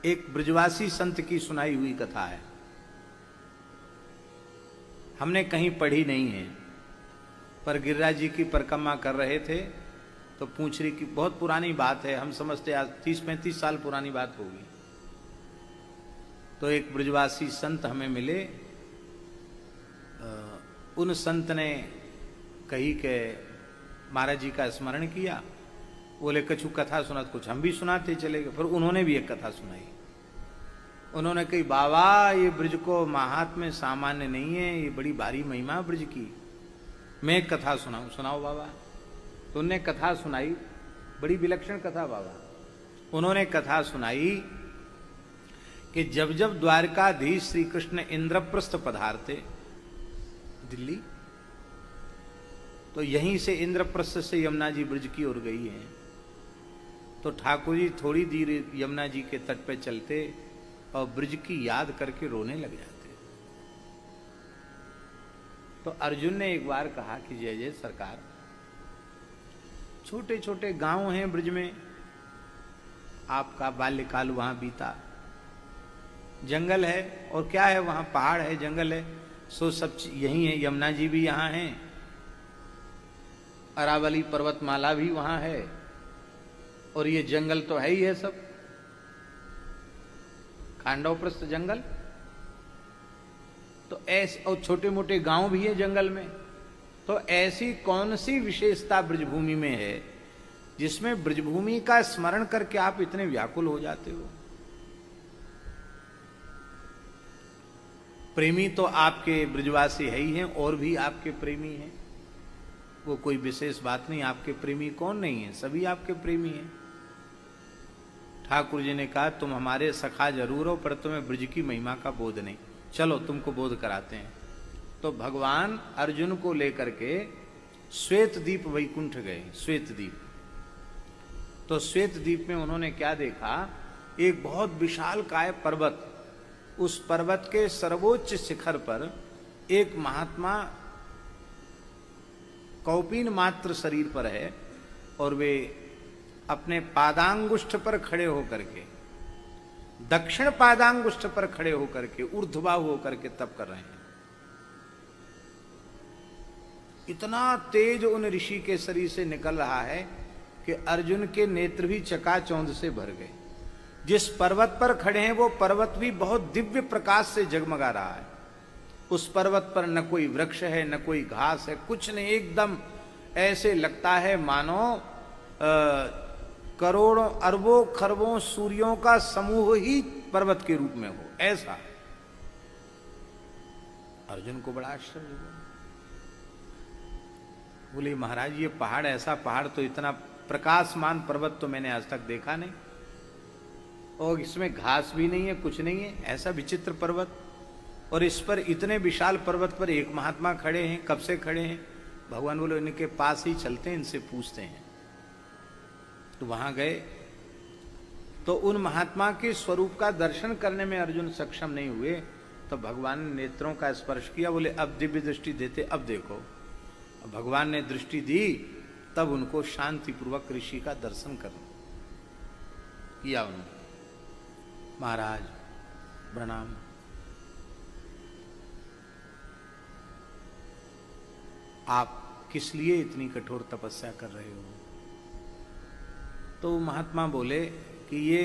एक ब्रजवासी संत की सुनाई हुई कथा है। हमने कहीं पढ़ी नहीं है, पर गिरिराज जी की परिक्रमा कर रहे थे तो पूछ रही कि बहुत पुरानी बात है, हम समझते आज 30-35 साल पुरानी बात होगी। तो एक ब्रजवासी संत हमें मिले, उन संत ने कही के महाराज जी का स्मरण किया, बोले कछु कथा सुना, कुछ हम भी सुनाते चले गए। फिर उन्होंने भी एक कथा सुनाई। उन्होंने कही बाबा ये ब्रज को महात्म्य सामान्य नहीं है, ये बड़ी भारी महिमा ब्रज की, मैं एक कथा सुनाऊं। सुनाओ बाबा। तो उन्होंने कथा सुनाई, बड़ी विलक्षण कथा बाबा। उन्होंने कथा सुनाई कि जब जब द्वारकाधीश श्री कृष्ण इंद्रप्रस्थ पधारते दिल्ली, तो यहीं से इंद्रप्रस्थ से यमुना जी ब्रज की ओर गई हैं। तो ठाकुर जी थोड़ी देर यमुना जी के तट पे चलते और ब्रज की याद करके रोने लग जाते। तो अर्जुन ने एक बार कहा कि जय जय सरकार, छोटे छोटे गांव हैं ब्रज में, आपका बाल्यकाल वहां बीता, जंगल है और क्या है वहां, पहाड़ है, जंगल है, सो सब यही है, यमुना जी भी यहां है, अरावली पर्वतमाला भी वहां है, और ये जंगल तो है ही है सब, खांडवप्रस्थ जंगल। तो ऐसे और छोटे मोटे गांव भी है जंगल में। तो ऐसी कौन सी विशेषता ब्रजभूमि में है जिसमें ब्रजभूमि का स्मरण करके आप इतने व्याकुल हो जाते हो? प्रेमी तो आपके ब्रजवासी है ही हैं, और भी आपके प्रेमी हैं, वो कोई विशेष बात नहीं। आपके प्रेमी कौन नहीं है, सभी आपके प्रेमी हैं। ठाकुर जी ने कहा तुम हमारे सखा जरूर हो, पर तुम्हें ब्रज की महिमा का बोध नहीं, चलो तुमको बोध कराते हैं। तो भगवान अर्जुन को लेकर के श्वेत द्वीप वैकुंठ गए, श्वेत द्वीप। तो श्वेत द्वीप में उन्होंने क्या देखा, एक बहुत विशाल काय पर्वत, उस पर्वत के सर्वोच्च शिखर पर एक महात्मा कौपीन मात्र शरीर पर है, और वे अपने पादांगुष्ठ पर खड़े होकर के, दक्षिण पादांगुष्ठ पर खड़े होकर के, ऊर्ध्वबाहु होकर के तप कर रहे हैं। इतना तेज उन ऋषि के शरीर से निकल रहा है कि अर्जुन के नेत्र भी चकाचौंध से भर गए। जिस पर्वत पर खड़े हैं वो पर्वत भी बहुत दिव्य प्रकाश से जगमगा रहा है। उस पर्वत पर न कोई वृक्ष है, न कोई घास है, कुछ नहीं, एकदम ऐसे लगता है मानो करोड़ों अरबों खरबों सूर्यों का समूह ही पर्वत के रूप में हो, ऐसा। अर्जुन को बड़ा आश्चर्य हुआ, बोले महाराज ये पहाड़, ऐसा पहाड़ तो, इतना प्रकाशमान पर्वत तो मैंने आज तक देखा नहीं, और इसमें घास भी नहीं है, कुछ नहीं है, ऐसा विचित्र पर्वत, और इस पर इतने विशाल पर्वत पर एक महात्मा खड़े हैं, कब से खड़े हैं? भगवान बोले इनके पास ही चलते हैं, इनसे पूछते हैं। तो वहां गए तो उन महात्मा के स्वरूप का दर्शन करने में अर्जुन सक्षम नहीं हुए। तो भगवान ने नेत्रों का स्पर्श किया, बोले अब दिव्य दृष्टि देते, अब देखो। भगवान ने दृष्टि दी, तब उनको शांतिपूर्वक ऋषि का दर्शन कर किया उन्होंने। महाराज प्रणाम। आप किस लिए इतनी कठोर तपस्या कर रहे हो? तो महात्मा बोले कि ये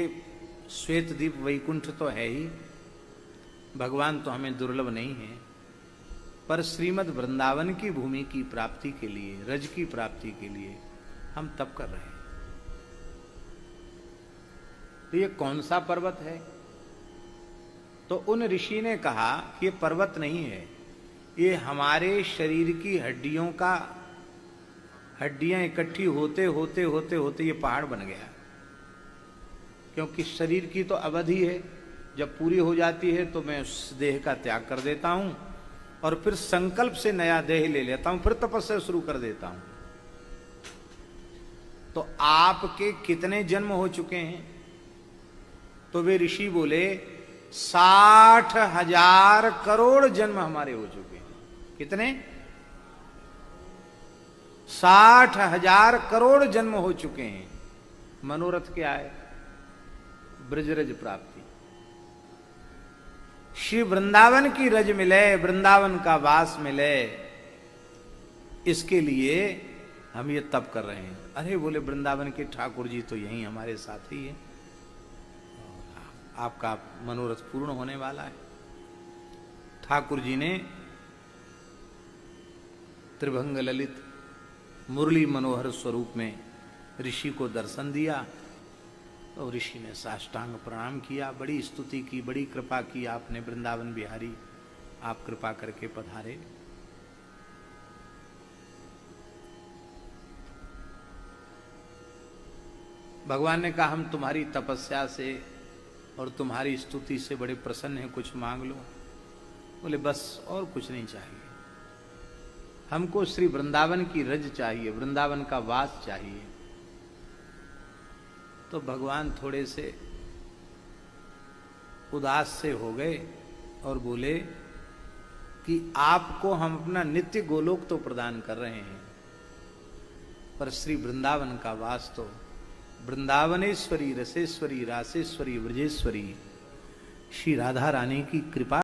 श्वेत द्वीप वैकुंठ तो है ही, भगवान तो हमें दुर्लभ नहीं है, पर श्रीमद् वृंदावन की भूमि की प्राप्ति के लिए, रज की प्राप्ति के लिए हम तप कर रहे हैं। तो ये कौन सा पर्वत है? तो उन ऋषि ने कहा कि ये पर्वत नहीं है, ये हमारे शरीर की हड्डियों का, हड्डियां इकट्ठी होते होते होते होते ये पहाड़ बन गया। क्योंकि शरीर की तो अवधि है, जब पूरी हो जाती है तो मैं उस देह का त्याग कर देता हूं, और फिर संकल्प से नया देह ले लेता हूं, फिर तपस्या शुरू कर देता हूं। तो आपके कितने जन्म हो चुके हैं? तो वे ऋषि बोले 60,000 करोड़ जन्म हमारे हो चुके हैं। कितने? 60,000 करोड़ जन्म हो चुके हैं। मनोरथ क्या है? ब्रजरज प्राप्ति। श्री वृंदावन की रज मिले, वृंदावन का वास मिले, इसके लिए हम ये तप कर रहे हैं। अरे बोले वृंदावन के ठाकुर जी तो यहीं हमारे साथ ही है, आपका मनोरथ पूर्ण होने वाला है। ठाकुर जी ने त्रिभंग ललित मुरली मनोहर स्वरूप में ऋषि को दर्शन दिया, और ऋषि ने साष्टांग प्रणाम किया, बड़ी स्तुति की, बड़ी कृपा की, आपने वृंदावन बिहारी, आप कृपा करके पधारे। भगवान ने कहा हम तुम्हारी तपस्या से और तुम्हारी स्तुति से बड़े प्रसन्न हैं, कुछ मांग लो। बोले बस और कुछ नहीं चाहिए, हमको श्री वृंदावन की रज चाहिए, वृंदावन का वास चाहिए। तो भगवान थोड़े से उदास से हो गए और बोले कि आपको हम अपना नित्य गोलोक तो प्रदान कर रहे हैं, पर श्री वृंदावन का वास तो, वृंदावनेश्वरी रसेश्वरी रासेश्वरी ब्रजेश्वरी श्री राधा रानी की कृपा